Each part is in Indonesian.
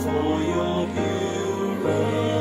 For your pure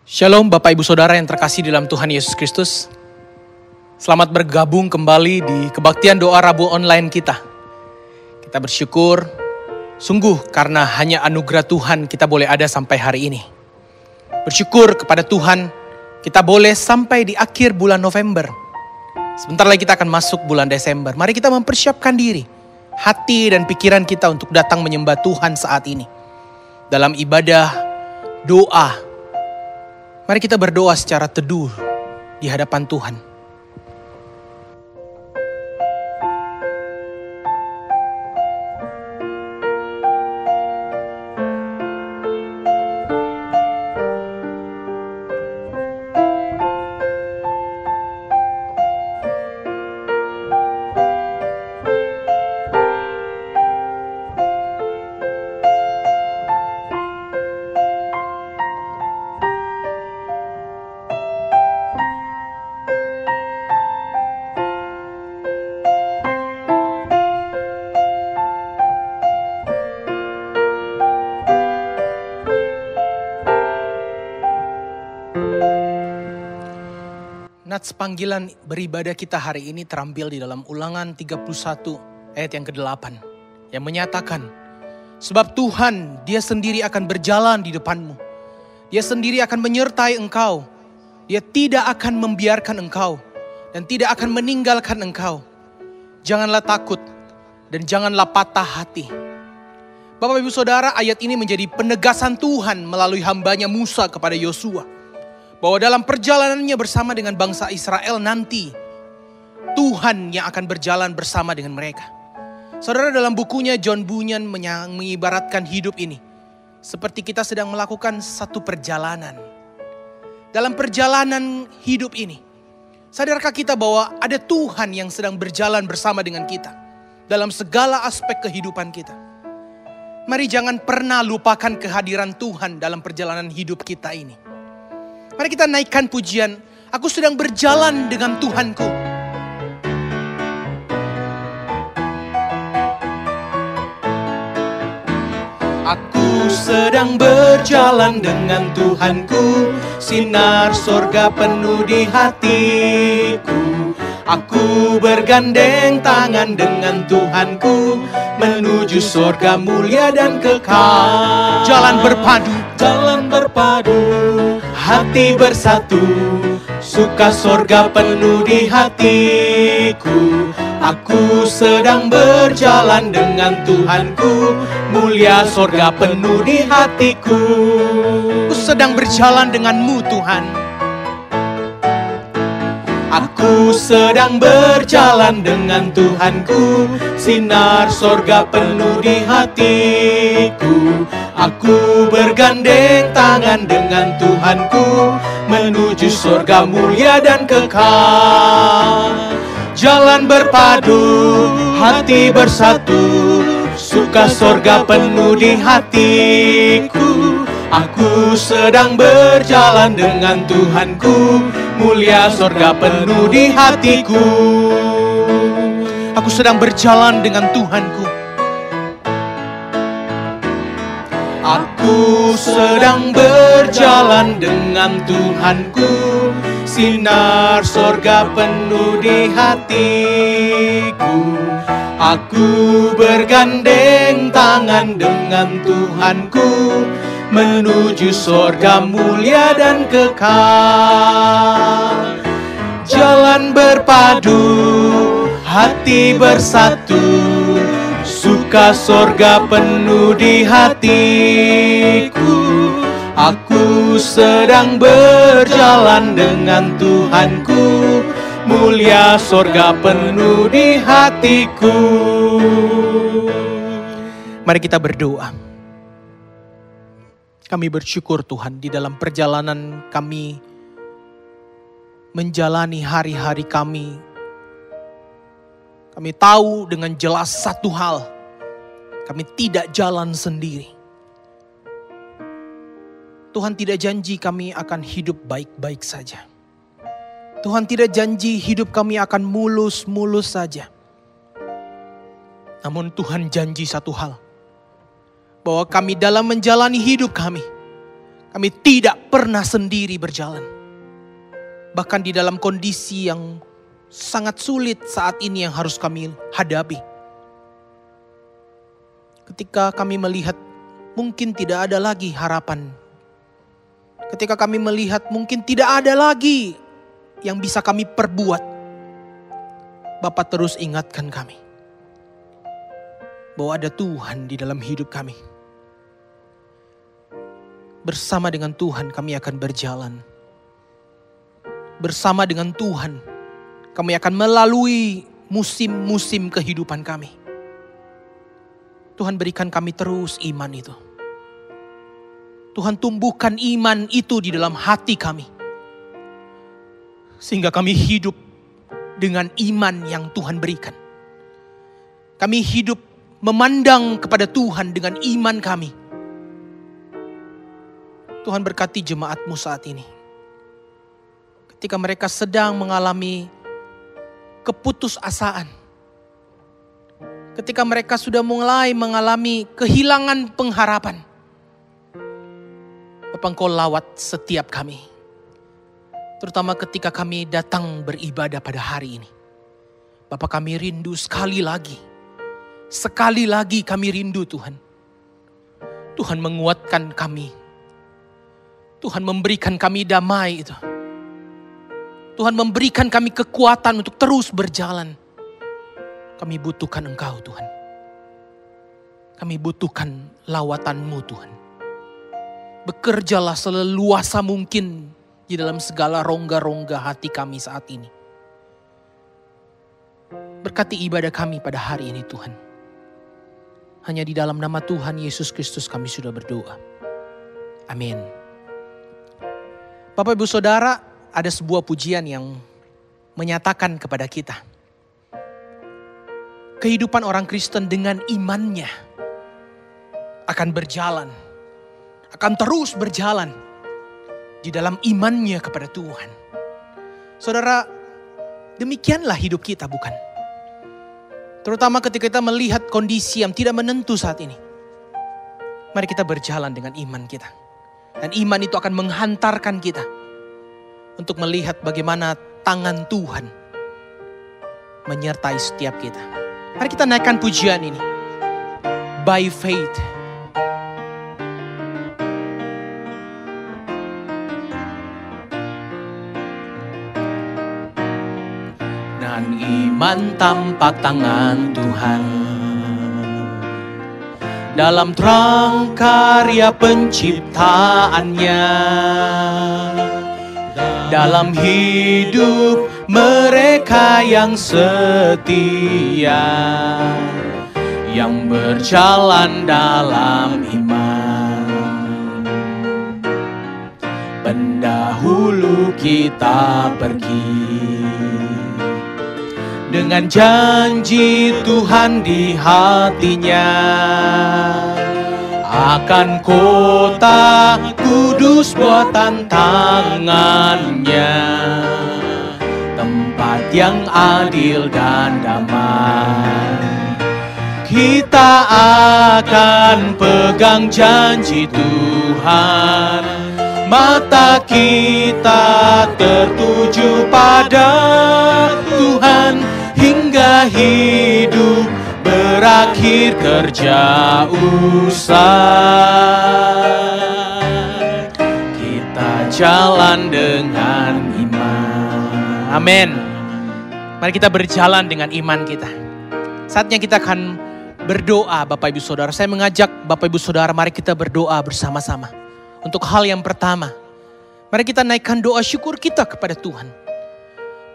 Shalom Bapak Ibu Saudara yang terkasih dalam Tuhan Yesus Kristus. Selamat bergabung kembali di kebaktian doa Rabu online kita. Kita bersyukur sungguh karena hanya anugerah Tuhan kita boleh ada sampai hari ini. Bersyukur kepada Tuhan kita boleh sampai di akhir bulan November. Sebentar lagi kita akan masuk bulan Desember. Mari kita mempersiapkan diri, hati dan pikiran kita untuk datang menyembah Tuhan saat ini. Dalam ibadah, doa, mari kita berdoa secara teduh di hadapan Tuhan. Nats panggilan beribadah kita hari ini terambil di dalam Ulangan 31 ayat yang ke-8 yang menyatakan, sebab Tuhan Dia sendiri akan berjalan di depanmu. Dia sendiri akan menyertai engkau. Dia tidak akan membiarkan engkau dan tidak akan meninggalkan engkau. Janganlah takut dan janganlah patah hati. Bapak Ibu Saudara, ayat ini menjadi penegasan Tuhan melalui hambanya Musa kepada Yosua. Bahwa dalam perjalanannya bersama dengan bangsa Israel nanti, Tuhan yang akan berjalan bersama dengan mereka. Saudara, dalam bukunya John Bunyan mengibaratkan hidup ini seperti kita sedang melakukan satu perjalanan. Dalam perjalanan hidup ini, sadarkah kita bahwa ada Tuhan yang sedang berjalan bersama dengan kita dalam segala aspek kehidupan kita. Mari jangan pernah lupakan kehadiran Tuhan dalam perjalanan hidup kita ini. Mari kita naikkan pujian, aku sedang berjalan dengan Tuhanku. Aku sedang berjalan dengan Tuhanku, sinar sorga penuh di hatiku. Aku bergandeng tangan dengan Tuhanku, menuju sorga mulia dan kekal. Jalan berpadu, hati bersatu, suka sorga penuh di hatiku. Aku sedang berjalan dengan Tuhanku, mulia sorga penuh di hatiku. Aku sedang berjalan denganmu Tuhan. Aku sedang berjalan dengan Tuhanku, sinar sorga penuh di hatiku. Aku bergandeng tangan dengan Tuhanku, menuju sorga mulia dan kekal. Jalan berpadu, hati bersatu, suka sorga penuh di hatiku. Aku sedang berjalan dengan Tuhanku, mulia sorga penuh di hatiku. Aku sedang berjalan dengan Tuhanku. Aku sedang berjalan dengan Tuhanku, sinar sorga penuh di hatiku. Aku bergandeng tangan dengan Tuhanku, menuju sorga mulia dan kekal. Jalan berpadu, hati bersatu, suka sorga penuh di hatiku. Aku sedang berjalan dengan Tuhanku, mulia sorga penuh di hatiku. Mari kita berdoa. Kami bersyukur Tuhan di dalam perjalanan kami menjalani hari-hari kami. Kami tahu dengan jelas satu hal, kami tidak jalan sendiri. Tuhan tidak janji kami akan hidup baik-baik saja. Tuhan tidak janji hidup kami akan mulus-mulus saja. Namun Tuhan janji satu hal, bahwa kami dalam menjalani hidup kami Kami tidak pernah sendiri berjalan. Bahkan di dalam kondisi yang sangat sulit saat ini yang harus kami hadapi. Ketika kami melihat mungkin tidak ada lagi harapan. Ketika kami melihat mungkin tidak ada lagi yang bisa kami perbuat. Bapa terus ingatkan kami bahwa ada Tuhan di dalam hidup kami. Bersama dengan Tuhan kami akan berjalan. Bersama dengan Tuhan kami akan melalui musim-musim kehidupan kami. Tuhan berikan kami terus iman itu. Tuhan tumbuhkan iman itu di dalam hati kami. Sehingga kami hidup dengan iman yang Tuhan berikan. Kami hidup memandang kepada Tuhan dengan iman kami. Tuhan berkati jemaat-Mu saat ini. Ketika mereka sedang mengalami keputusasaan. Ketika mereka sudah mulai mengalami kehilangan pengharapan. Bapa, Engkau lawat setiap kami. Terutama ketika kami datang beribadah pada hari ini. Bapa, kami rindu sekali lagi. Sekali lagi kami rindu Tuhan. Tuhan menguatkan kami. Tuhan memberikan kami damai itu. Tuhan memberikan kami kekuatan untuk terus berjalan. Kami butuhkan Engkau Tuhan. Kami butuhkan lawatan-Mu Tuhan. Bekerjalah seleluasa mungkin di dalam segala rongga-rongga hati kami saat ini. Berkati ibadah kami pada hari ini Tuhan. Hanya di dalam nama Tuhan Yesus Kristus kami sudah berdoa. Amin. Bapak Ibu Saudara, ada sebuah pujian yang menyatakan kepada kita. Kehidupan orang Kristen dengan imannya akan berjalan. Akan terus berjalan di dalam imannya kepada Tuhan. Saudara, demikianlah hidup kita bukan? Terutama ketika kita melihat kondisi yang tidak menentu saat ini. Mari kita berjalan dengan iman kita. Dan iman itu akan menghantarkan kita untuk melihat bagaimana tangan Tuhan menyertai setiap kita. Mari kita naikkan pujian ini. By faith. Dan iman tampak tangan Tuhan dalam terang karya penciptaannya, dalam hidup mereka yang setia, yang berjalan dalam iman. Pendahulu kita pergi dengan janji Tuhan di hatinya, akan kota kudus buatan tangannya, tempat yang adil dan damai. Kita akan pegang janji Tuhan, mata kita tertuju pada Tuhan, hingga hidup berakhir kerja usai. Kita jalan dengan iman. Amin. Mari kita berjalan dengan iman kita. Saatnya kita akan berdoa Bapak Ibu Saudara. Saya mengajak Bapak Ibu Saudara, mari kita berdoa bersama-sama. Untuk hal yang pertama, mari kita naikkan doa syukur kita kepada Tuhan.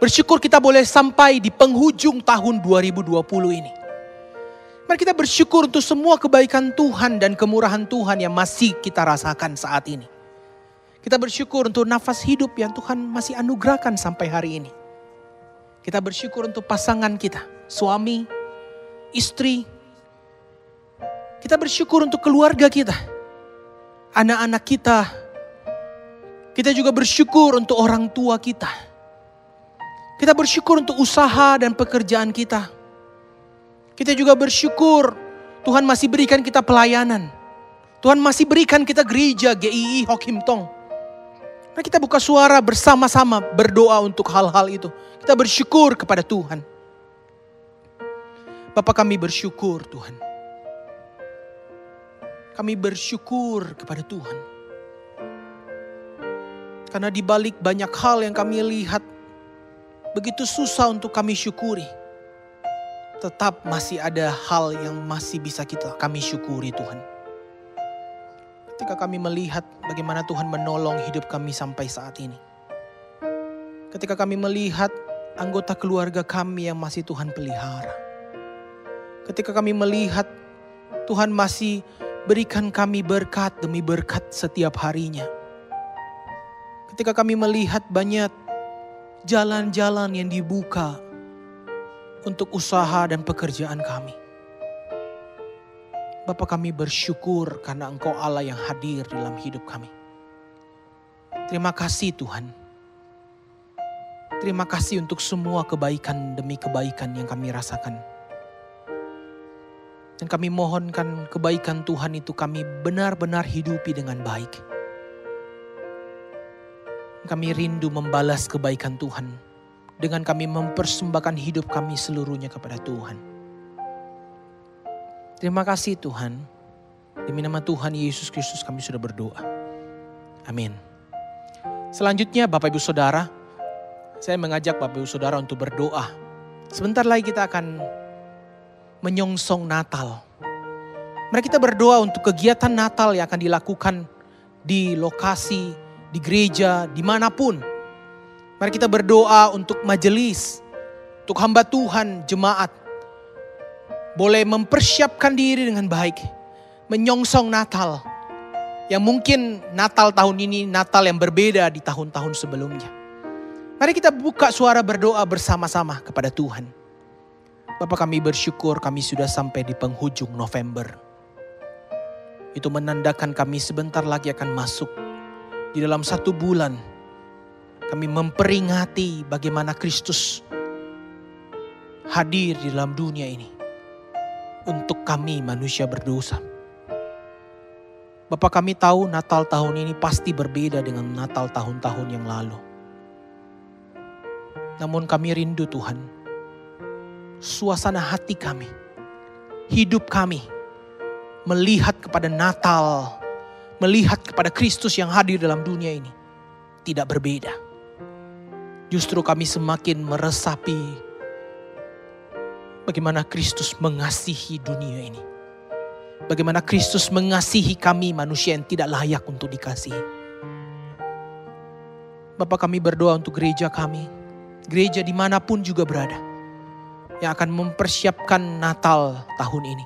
Bersyukur kita boleh sampai di penghujung tahun 2020 ini. Mari kita bersyukur untuk semua kebaikan Tuhan dan kemurahan Tuhan yang masih kita rasakan saat ini. Kita bersyukur untuk nafas hidup yang Tuhan masih anugerahkan sampai hari ini. Kita bersyukur untuk pasangan kita, suami, istri. Kita bersyukur untuk keluarga kita, anak-anak kita. Kita juga bersyukur untuk orang tua kita. Kita bersyukur untuk usaha dan pekerjaan kita. Kita juga bersyukur Tuhan masih berikan kita pelayanan. Tuhan masih berikan kita gereja GII Hok Him Tong. Mari kita buka suara bersama-sama berdoa untuk hal-hal itu. Kita bersyukur kepada Tuhan. Bapa, kami bersyukur Tuhan. Kami bersyukur kepada Tuhan. Karena di balik banyak hal yang kami lihat, begitu susah untuk kami syukuri. Tetap masih ada hal yang masih bisa kami syukuri Tuhan. Ketika kami melihat bagaimana Tuhan menolong hidup kami sampai saat ini. Ketika kami melihat anggota keluarga kami yang masih Tuhan pelihara. Ketika kami melihat Tuhan masih berikan kami berkat demi berkat setiap harinya. Ketika kami melihat banyak jalan-jalan yang dibuka untuk usaha dan pekerjaan kami. Bapa, kami bersyukur karena Engkau Allah yang hadir dalam hidup kami. Terima kasih Tuhan. Terima kasih untuk semua kebaikan demi kebaikan yang kami rasakan. Dan kami mohonkan kebaikan Tuhan itu kami benar-benar hidupi dengan baik. Kami rindu membalas kebaikan Tuhan dengan kami mempersembahkan hidup kami seluruhnya kepada Tuhan. Terima kasih Tuhan. Demi nama Tuhan Yesus Kristus kami sudah berdoa. Amin. Selanjutnya Bapak Ibu Saudara, saya mengajak Bapak Ibu Saudara untuk berdoa. Sebentar lagi kita akan menyongsong Natal. Mari kita berdoa untuk kegiatan Natal yang akan dilakukan di lokasi, di gereja, dimanapun. Mari kita berdoa untuk majelis, untuk hamba Tuhan, jemaat. Boleh mempersiapkan diri dengan baik. Menyongsong Natal. Yang mungkin Natal tahun ini Natal yang berbeda di tahun-tahun sebelumnya. Mari kita buka suara berdoa bersama-sama kepada Tuhan. Bapak, kami bersyukur kami sudah sampai di penghujung November. Itu menandakan kami sebentar lagi akan masuk di dalam 1 bulan. Kami memperingati bagaimana Kristus hadir di dalam dunia ini. Untuk kami manusia berdosa. Bapak, kami tahu Natal tahun ini pasti berbeda dengan Natal tahun-tahun yang lalu. Namun kami rindu Tuhan. Suasana hati kami, hidup kami, melihat kepada Natal, melihat kepada Kristus yang hadir dalam dunia ini, tidak berbeda. Justru kami semakin meresapi bagaimana Kristus mengasihi dunia ini. Bagaimana Kristus mengasihi kami manusia yang tidak layak untuk dikasihi. Bapak, kami berdoa untuk gereja kami, gereja dimanapun juga berada, yang akan mempersiapkan Natal tahun ini.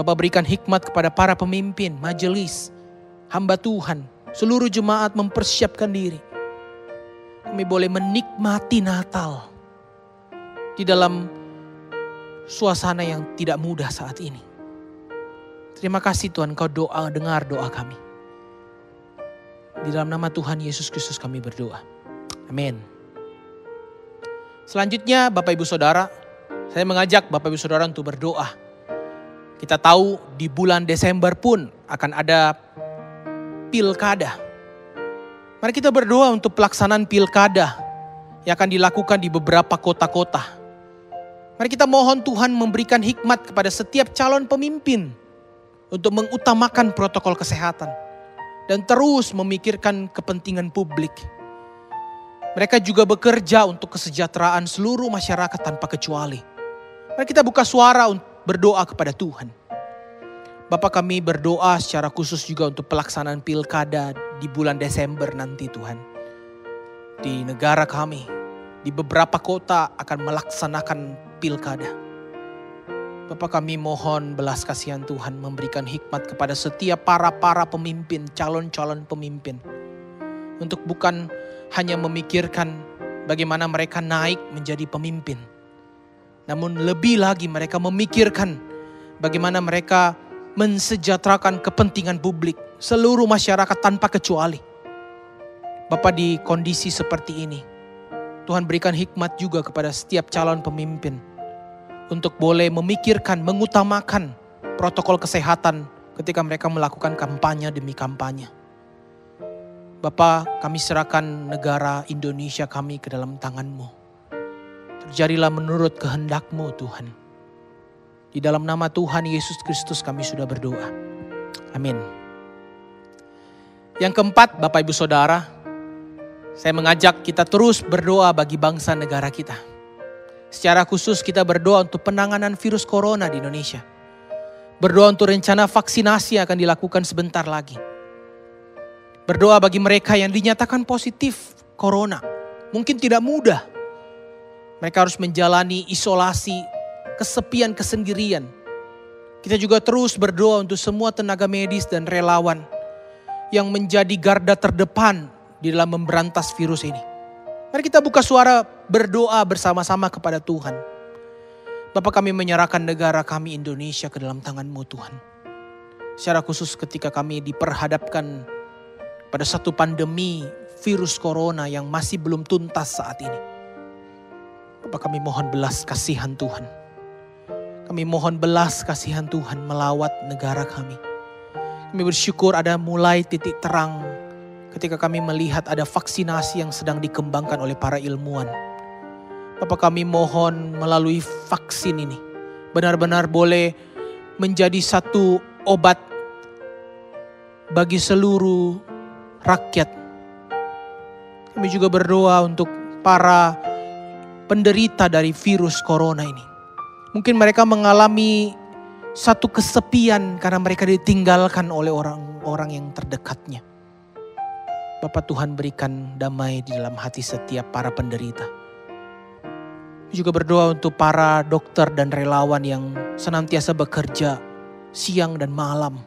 Bapak, berikan hikmat kepada para pemimpin, majelis, hamba Tuhan, seluruh jemaat mempersiapkan diri. Kami boleh menikmati Natal di dalam suasana yang tidak mudah saat ini. Terima kasih Tuhan, Kau dengar doa kami. Di dalam nama Tuhan Yesus Kristus kami berdoa. Amin. Selanjutnya Bapak Ibu Saudara, saya mengajak Bapak Ibu Saudara untuk berdoa. Kita tahu di bulan Desember pun akan ada pilkada. Mari kita berdoa untuk pelaksanaan pilkada yang akan dilakukan di beberapa kota-kota. Mari kita mohon Tuhan memberikan hikmat kepada setiap calon pemimpin untuk mengutamakan protokol kesehatan dan terus memikirkan kepentingan publik. Mereka juga bekerja untuk kesejahteraan seluruh masyarakat tanpa kecuali. Mari kita buka suara untuk berdoa kepada Tuhan. Bapa, kami berdoa secara khusus juga untuk pelaksanaan pilkada di bulan Desember nanti Tuhan. Di negara kami, di beberapa kota akan melaksanakan pilkada. Bapa, kami mohon belas kasihan Tuhan memberikan hikmat kepada setiap para pemimpin, calon-calon pemimpin. Untuk bukan hanya memikirkan bagaimana mereka naik menjadi pemimpin. Namun lebih lagi mereka memikirkan bagaimana mereka mensejahterakan kepentingan publik seluruh masyarakat tanpa kecuali. Bapa, di kondisi seperti ini, Tuhan berikan hikmat juga kepada setiap calon pemimpin untuk boleh memikirkan, mengutamakan protokol kesehatan ketika mereka melakukan kampanye demi kampanye. Bapa, kami serahkan negara Indonesia kami ke dalam tangan-Mu. Terjadilah menurut kehendak-Mu Tuhan. Di dalam nama Tuhan Yesus Kristus kami sudah berdoa. Amin. Yang keempat, Bapak Ibu Saudara, saya mengajak kita terus berdoa bagi bangsa negara kita. Secara khusus kita berdoa untuk penanganan virus corona di Indonesia. Berdoa untuk rencana vaksinasi akan dilakukan sebentar lagi. Berdoa bagi mereka yang dinyatakan positif corona. Mungkin tidak mudah. Mereka harus menjalani isolasi, kesepian, kesendirian. Kita juga terus berdoa untuk semua tenaga medis dan relawan yang menjadi garda terdepan di dalam memberantas virus ini. Mari kita buka suara berdoa bersama-sama kepada Tuhan. Bapa, kami menyerahkan negara kami Indonesia ke dalam tangan-Mu Tuhan. Secara khusus ketika kami diperhadapkan pada satu pandemi virus corona yang masih belum tuntas saat ini. Bapak, kami mohon belas kasihan Tuhan. Kami mohon belas kasihan Tuhan melawat negara kami. Kami bersyukur ada mulai titik terang ketika kami melihat ada vaksinasi yang sedang dikembangkan oleh para ilmuwan. Bapak, kami mohon melalui vaksin ini benar-benar boleh menjadi satu obat bagi seluruh rakyat. Kami juga berdoa untuk para penderita dari virus corona ini. Mungkin mereka mengalami satu kesepian karena mereka ditinggalkan oleh orang-orang yang terdekatnya. Bapak, Tuhan berikan damai di dalam hati setiap para penderita. Kami juga berdoa untuk para dokter dan relawan yang senantiasa bekerja siang dan malam.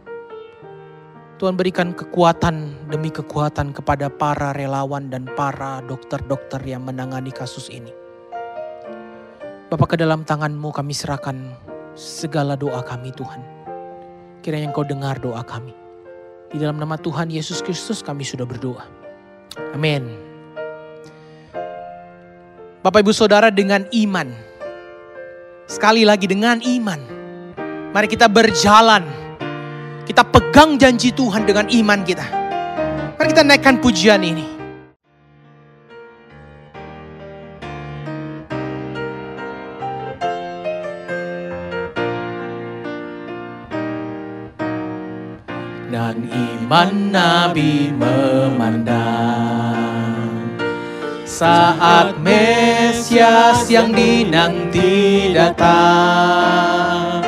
Tuhan berikan kekuatan demi kekuatan kepada para relawan dan para dokter-dokter yang menangani kasus ini. Bapa, ke dalam tangan-Mu kami serahkan segala doa kami Tuhan. Kiranya Engkau dengar doa kami. Di dalam nama Tuhan Yesus Kristus kami sudah berdoa. Amin. Bapak Ibu Saudara, dengan iman. Sekali lagi dengan iman. Mari kita berjalan. Kita pegang janji Tuhan dengan iman kita. Mari kita naikkan pujian ini. Dan iman Nabi memandang saat Mesias yang dinanti datang.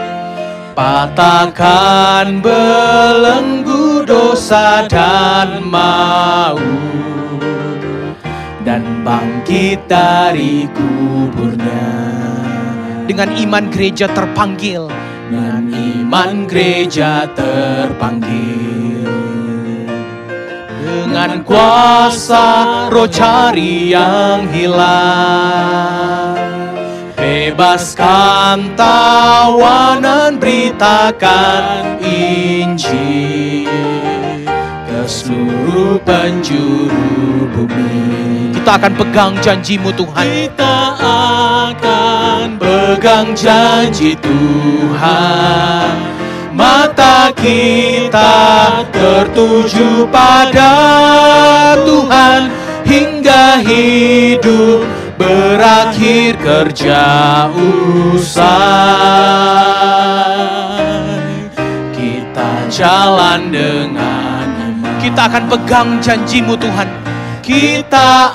Patahkan belenggu dosa dan maut, dan bangkit dari kuburnya. Dengan iman gereja terpanggil. Dengan iman gereja terpanggil. Dengan kuasa roh cari yang hilang. Bebaskan tawanan, beritakan Injil ke seluruh penjuru bumi. Kita akan pegang janji-Mu Tuhan. Kita akan pegang janji Tuhan. Mata kita tertuju pada Tuhan hingga hidup berakhir kerja usai. Kita jalan dengan iman. Kita akan pegang janji-Mu Tuhan. Kita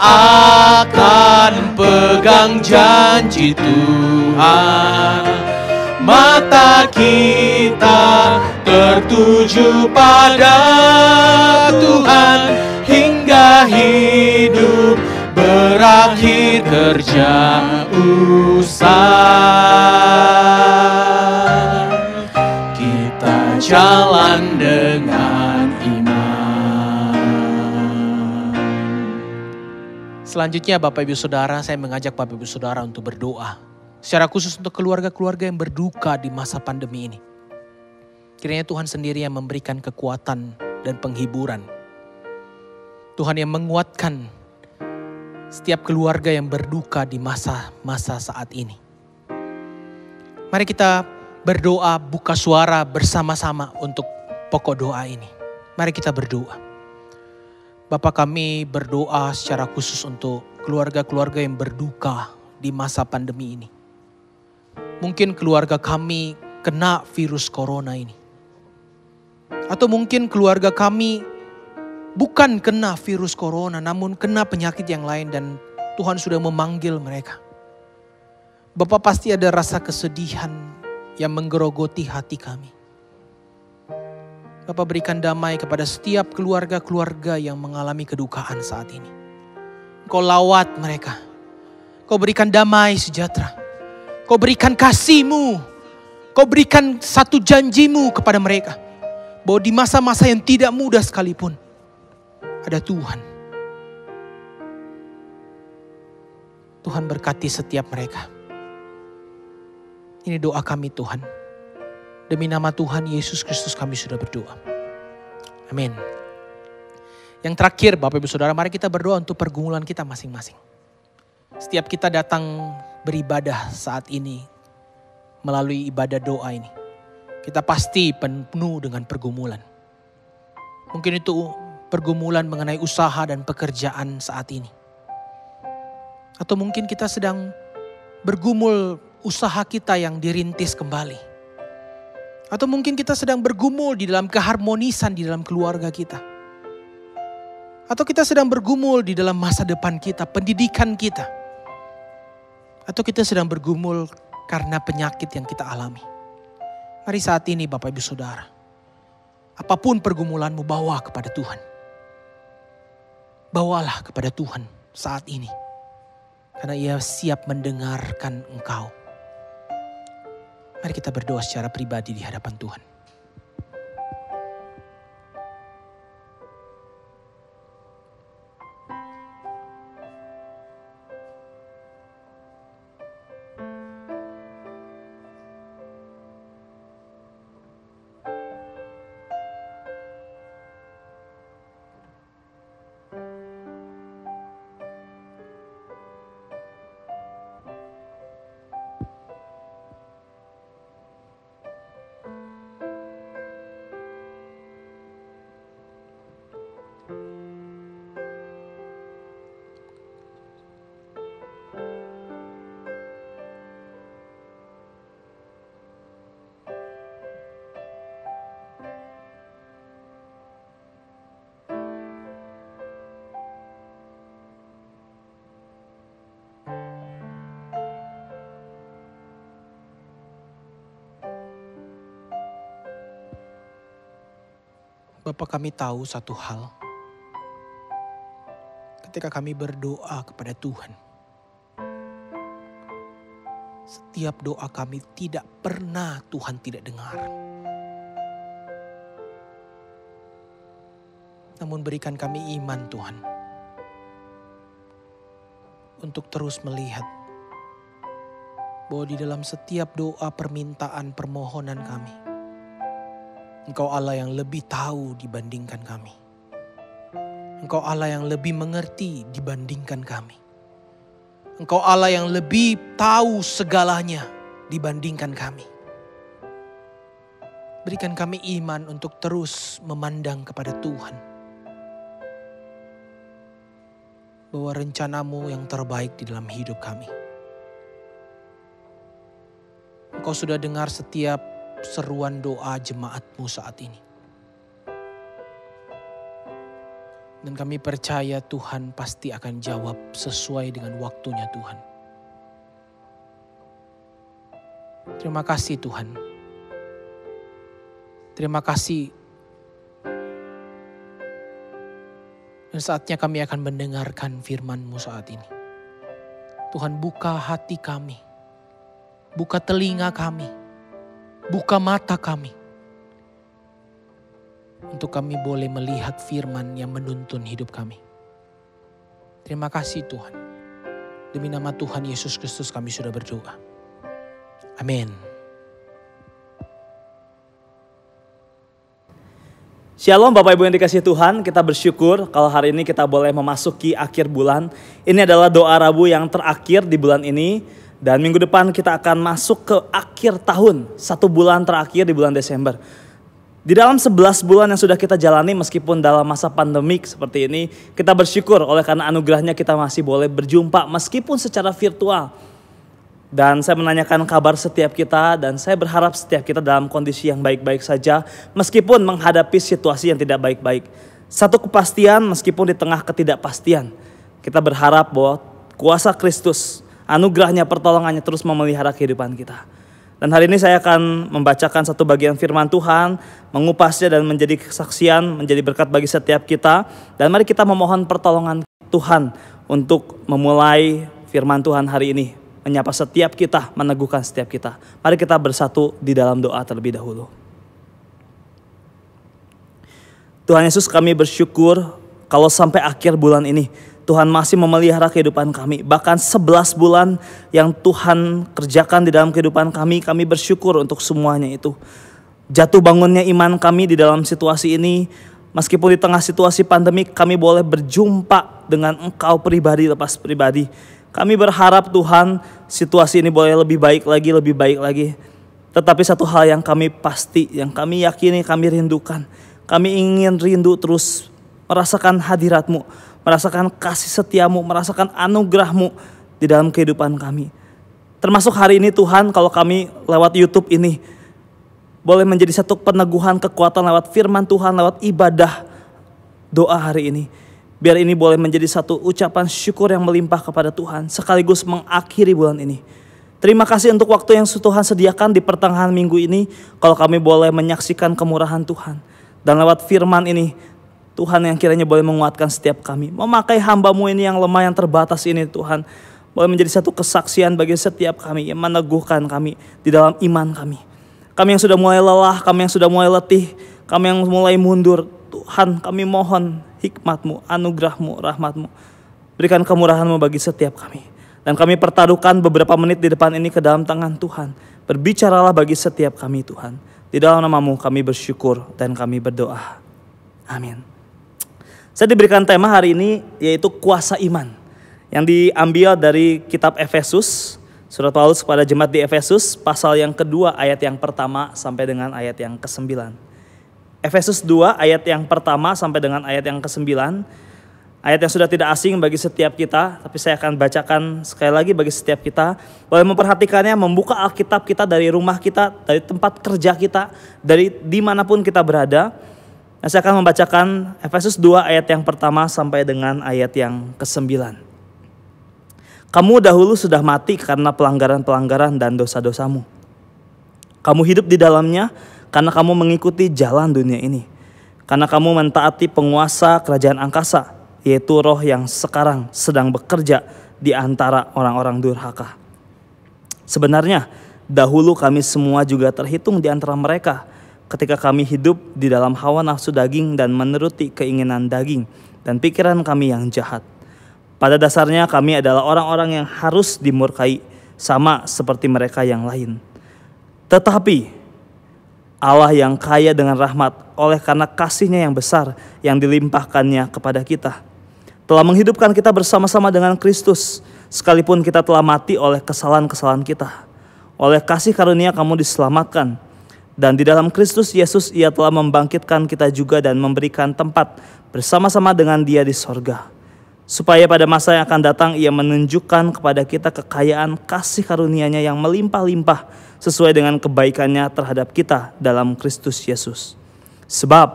akan pegang janji Tuhan. Mata kita tertuju pada Tuhan hingga hidup berakhir kerja usai. Kita jalan dengan iman. Selanjutnya Bapak Ibu Saudara, saya mengajak Bapak Ibu Saudara untuk berdoa. Secara khusus untuk keluarga-keluarga yang berduka di masa pandemi ini. Kiranya Tuhan sendiri yang memberikan kekuatan dan penghiburan. Tuhan yang menguatkan setiap keluarga yang berduka di masa-masa saat ini. Mari kita berdoa buka suara bersama-sama untuk pokok doa ini. Mari kita berdoa. Bapa, kami berdoa secara khusus untuk keluarga-keluarga yang berduka di masa pandemi ini. Mungkin keluarga kami kena virus corona ini. Atau mungkin keluarga kami bukan kena virus corona, namun kena penyakit yang lain dan Tuhan sudah memanggil mereka. Bapa, pasti ada rasa kesedihan yang menggerogoti hati kami. Bapa, berikan damai kepada setiap keluarga-keluarga yang mengalami kedukaan saat ini. Engkau lawat mereka. Kau berikan damai sejahtera. Kau berikan kasih-Mu. Kau berikan satu janji-Mu kepada mereka. Bahwa di masa-masa yang tidak mudah sekalipun, ada Tuhan. Tuhan berkati setiap mereka. Ini doa kami Tuhan. Demi nama Tuhan Yesus Kristus kami sudah berdoa. Amin. Yang terakhir Bapak Ibu Saudara, mari kita berdoa untuk pergumulan kita masing-masing. Setiap kita datang beribadah saat ini, melalui ibadah doa ini, kita pasti penuh dengan pergumulan. Mungkin itu pergumulan mengenai usaha dan pekerjaan saat ini. Atau mungkin kita sedang bergumul usaha kita yang dirintis kembali. Atau mungkin kita sedang bergumul di dalam keharmonisan di dalam keluarga kita. Atau kita sedang bergumul di dalam masa depan kita, pendidikan kita. Atau kita sedang bergumul karena penyakit yang kita alami. Mari saat ini Bapak Ibu Saudara, apapun pergumulanmu bawa kepada Tuhan. Bawalah kepada Tuhan saat ini. Karena Ia siap mendengarkan engkau. Mari kita berdoa secara pribadi di hadapan Tuhan. Bapak, kami tahu satu hal. Ketika kami berdoa kepada Tuhan, setiap doa kami tidak pernah Tuhan tidak dengar. Namun berikan kami iman Tuhan, untuk terus melihat bahwa di dalam setiap doa, permintaan, permohonan kami, Engkau Allah yang lebih tahu dibandingkan kami. Engkau Allah yang lebih mengerti dibandingkan kami. Engkau Allah yang lebih tahu segalanya dibandingkan kami. Berikan kami iman untuk terus memandang kepada Tuhan. Bahwa rencanamu yang terbaik di dalam hidup kami. Engkau sudah dengar setiap seruan doa jemaat-Mu saat ini. Dan kami percaya Tuhan pasti akan jawab sesuai dengan waktunya Tuhan. Terima kasih Tuhan. Terima kasih. Dan saatnya kami akan mendengarkan firman-Mu saat ini. Tuhan, buka hati kami. Buka telinga kami. Buka mata kami. Untuk kami boleh melihat firman yang menuntun hidup kami. Terima kasih Tuhan. Demi nama Tuhan Yesus Kristus kami sudah berdoa. Amin. Shalom Bapak Ibu yang dikasihi Tuhan, kita bersyukur kalau hari ini kita boleh memasuki akhir bulan. Ini adalah doa Rabu yang terakhir di bulan ini. Dan minggu depan kita akan masuk ke akhir tahun, 1 bulan terakhir di bulan Desember. Di dalam 11 bulan yang sudah kita jalani meskipun dalam masa pandemik seperti ini, kita bersyukur oleh karena anugerahnya kita masih boleh berjumpa meskipun secara virtual. Dan saya menanyakan kabar setiap kita dan saya berharap setiap kita dalam kondisi yang baik-baik saja meskipun menghadapi situasi yang tidak baik-baik. Satu kepastian meskipun di tengah ketidakpastian. Kita berharap bahwa kuasa Kristus, anugerahnya, pertolongannya terus memelihara kehidupan kita. Dan hari ini saya akan membacakan satu bagian firman Tuhan, mengupasnya dan menjadi kesaksian, menjadi berkat bagi setiap kita. Dan mari kita memohon pertolongan Tuhan untuk memulai firman Tuhan hari ini. Menyapa setiap kita, meneguhkan setiap kita. Mari kita bersatu di dalam doa terlebih dahulu. Tuhan Yesus, kami bersyukur kalau sampai akhir bulan ini Tuhan masih memelihara kehidupan kami. Bahkan 11 bulan yang Tuhan kerjakan di dalam kehidupan kami, kami bersyukur untuk semuanya itu. Jatuh bangunnya iman kami di dalam situasi ini, meskipun di tengah situasi pandemik kami boleh berjumpa dengan Engkau pribadi lepas pribadi. Kami berharap Tuhan situasi ini boleh lebih baik lagi. Tetapi satu hal yang kami pasti, yang kami yakini, kami rindukan. Kami ingin rindu terus merasakan hadirat-Mu, merasakan kasih setiamu, merasakan anugerah-Mu di dalam kehidupan kami. Termasuk hari ini Tuhan, kalau kami lewat YouTube ini boleh menjadi satu peneguhan kekuatan lewat firman Tuhan, lewat ibadah doa hari ini. Biar ini boleh menjadi satu ucapan syukur yang melimpah kepada Tuhan sekaligus mengakhiri bulan ini. Terima kasih untuk waktu yang Tuhan sediakan di pertengahan minggu ini, kalau kami boleh menyaksikan kemurahan Tuhan. Dan lewat firman ini Tuhan yang kiranya boleh menguatkan setiap kami. Memakai hamba-Mu ini yang lemah, yang terbatas ini Tuhan. Boleh menjadi satu kesaksian bagi setiap kami. Yang meneguhkan kami di dalam iman kami. Kami yang sudah mulai lelah, kami yang sudah mulai letih. Kami yang mulai mundur. Tuhan, kami mohon hikmat-Mu, anugerah-Mu, rahmat-Mu. Berikan kemurahan-Mu bagi setiap kami. Dan kami pertaruhkan beberapa menit di depan ini ke dalam tangan Tuhan. Berbicaralah bagi setiap kami Tuhan. Di dalam nama-Mu kami bersyukur dan kami berdoa. Amin. Saya diberikan tema hari ini yaitu kuasa iman. Yang diambil dari kitab Efesus, surat Paulus kepada jemaat di Efesus, pasal yang kedua ayat yang pertama sampai dengan ayat yang ke-9. Efesus 2 ayat yang pertama sampai dengan ayat yang ke-9. Ayat yang sudah tidak asing bagi setiap kita, tapi saya akan bacakan sekali lagi bagi setiap kita. Boleh memperhatikannya, membuka Alkitab kita dari rumah kita, dari tempat kerja kita, dari dimanapun kita berada. Nah, saya akan membacakan Efesus 2 ayat yang pertama sampai dengan ayat yang ke-9. Kamu dahulu sudah mati karena pelanggaran-pelanggaran dan dosa-dosamu. Kamu hidup di dalamnya karena kamu mengikuti jalan dunia ini. Karena kamu mentaati penguasa kerajaan angkasa, yaitu roh yang sekarang sedang bekerja di antara orang-orang durhaka. Sebenarnya dahulu kami semua juga terhitung di antara mereka ketika kami hidup di dalam hawa nafsu daging dan menuruti keinginan daging dan pikiran kami yang jahat. Pada dasarnya kami adalah orang-orang yang harus dimurkai sama seperti mereka yang lain. Tetapi Allah yang kaya dengan rahmat oleh karena kasih-Nya yang besar yang dilimpahkannya kepada kita, telah menghidupkan kita bersama-sama dengan Kristus, sekalipun kita telah mati oleh kesalahan-kesalahan kita. Oleh kasih karunia kamu diselamatkan, dan di dalam Kristus Yesus Ia telah membangkitkan kita juga dan memberikan tempat bersama-sama dengan Dia di sorga. Supaya pada masa yang akan datang Ia menunjukkan kepada kita kekayaan kasih karunia-Nya yang melimpah-limpah sesuai dengan kebaikan-Nya terhadap kita dalam Kristus Yesus. Sebab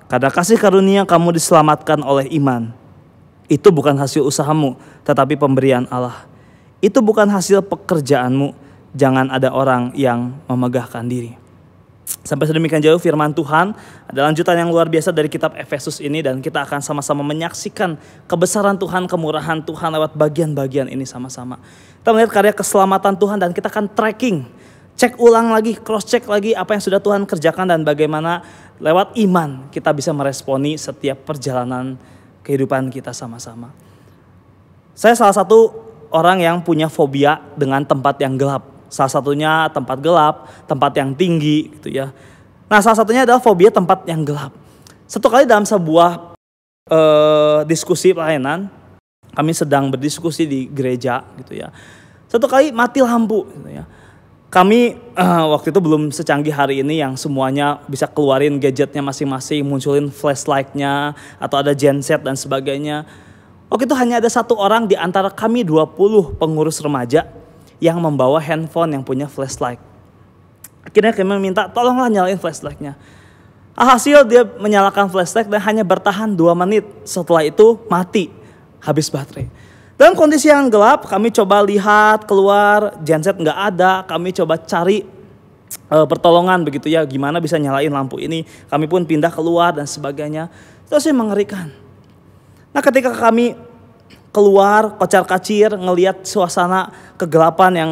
karena kasih karunia kamu diselamatkan oleh iman. Itu bukan hasil usahamu, tetapi pemberian Allah. Itu bukan hasil pekerjaanmu. Jangan ada orang yang memegahkan diri. Sampai sedemikian jauh firman Tuhan. Ada lanjutan yang luar biasa dari kitab Efesus ini. Dan kita akan sama-sama menyaksikan kebesaran Tuhan, kemurahan Tuhan lewat bagian-bagian ini sama-sama. Kita melihat karya keselamatan Tuhan dan kita akan tracking. Cek ulang lagi, cross check lagi apa yang sudah Tuhan kerjakan. Dan bagaimana lewat iman kita bisa meresponi setiap perjalanan kehidupan kita sama-sama. Saya salah satu orang yang punya fobia dengan tempat yang gelap. Salah satunya tempat gelap, tempat yang tinggi gitu ya. Nah, salah satunya adalah fobia tempat yang gelap. Satu kali dalam sebuah diskusi pelayanan, kami sedang berdiskusi di gereja gitu ya. Satu kali mati lampu gitu ya. Kami waktu itu belum secanggih hari ini yang semuanya bisa keluarin gadgetnya masing-masing, munculin flashlight-nya atau ada genset dan sebagainya. Waktu itu hanya ada satu orang di antara kami 20 pengurus remaja yang membawa handphone yang punya flashlight. Akhirnya kami minta tolonglah nyalain flashlight-nya. Alhasil dia menyalakan flashlight dan hanya bertahan 2 menit. Setelah itu mati, habis baterai. Dalam kondisi yang gelap, kami coba lihat keluar, genset nggak ada. Kami coba cari pertolongan begitu ya, gimana bisa nyalain lampu ini. Kami pun pindah keluar dan sebagainya. Terus mengerikan. Nah ketika kami keluar kocar-kacir, ngelihat suasana kegelapan yang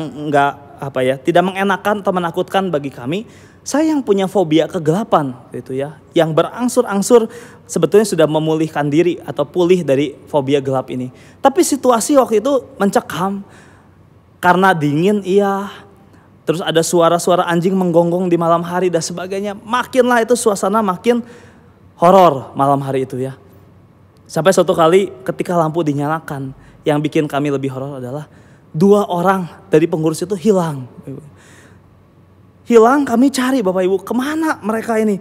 tidak mengenakan atau menakutkan bagi kami. Saya yang punya fobia kegelapan gitu ya, yang berangsur-angsur sebetulnya sudah memulihkan diri atau pulih dari fobia gelap ini. Tapi situasi waktu itu mencekam karena dingin terus ada suara-suara anjing menggonggong di malam hari dan sebagainya. Makinlah itu suasana makin horor malam hari itu ya. Sampai suatu kali ketika lampu dinyalakan, yang bikin kami lebih horor adalah 2 orang dari pengurus itu hilang. Hilang, kami cari Bapak Ibu, kemana mereka ini?